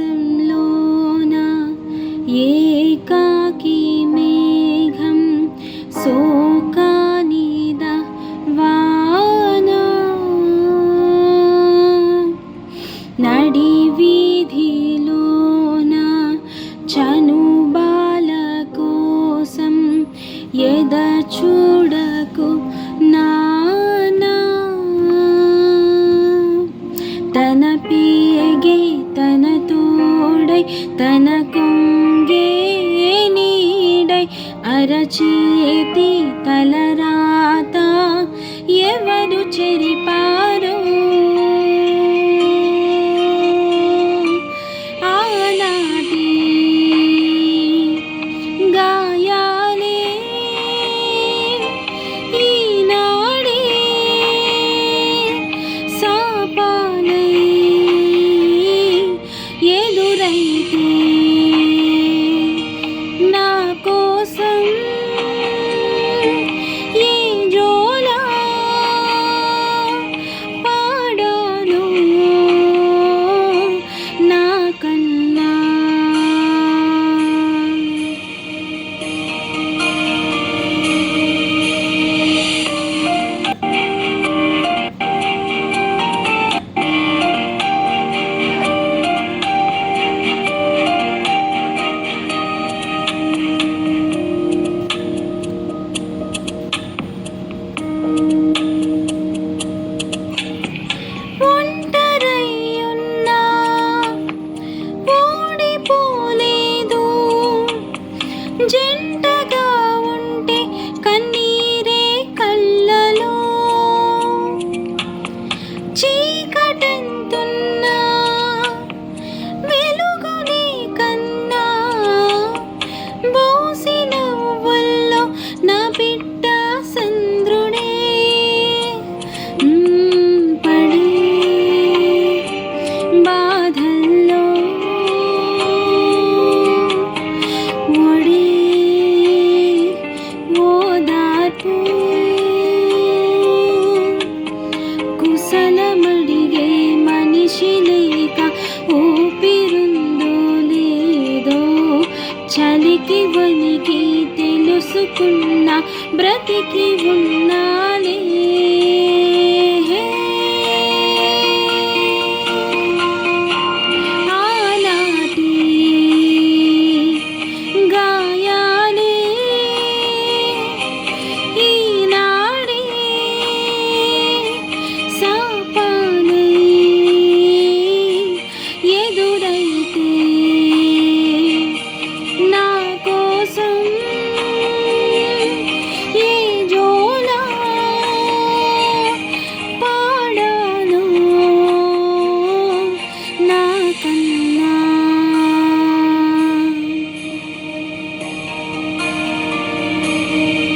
ఆకాశంలోన ఏకాకి మేఘం శోకానిద వాన నడి వీధిలోన చనుబాల కోసం ఎద చూడకు నానా తన పేగే తన తోడై తన కొంగే నీడై అరచేతి తలరాత ఎవరు చెరిపారో ఆనాటి గాయాలే ఈనాడే శాపాలై ఎదురైతే నా కోసం ఈ జోలా పాడాను నా కన్నా. ఒంటరయ్యున్నా ఓడిపోలేదు, జంటగా ఉంటే కన్నీరే కళ్ళలో, చీకటెంతున్నా వెలుగుని కన్నా, బోసి నవ్వుల్లో నా బిడ్డ సంద్రుడే పడి బాధల్లో ఒడి ఓదార్పు కుశలమడిగే మనిషి లేక ఊపిరుందో లేదో చలికి వణికి తెలుసుకున్న బ్రతికి ఉన్న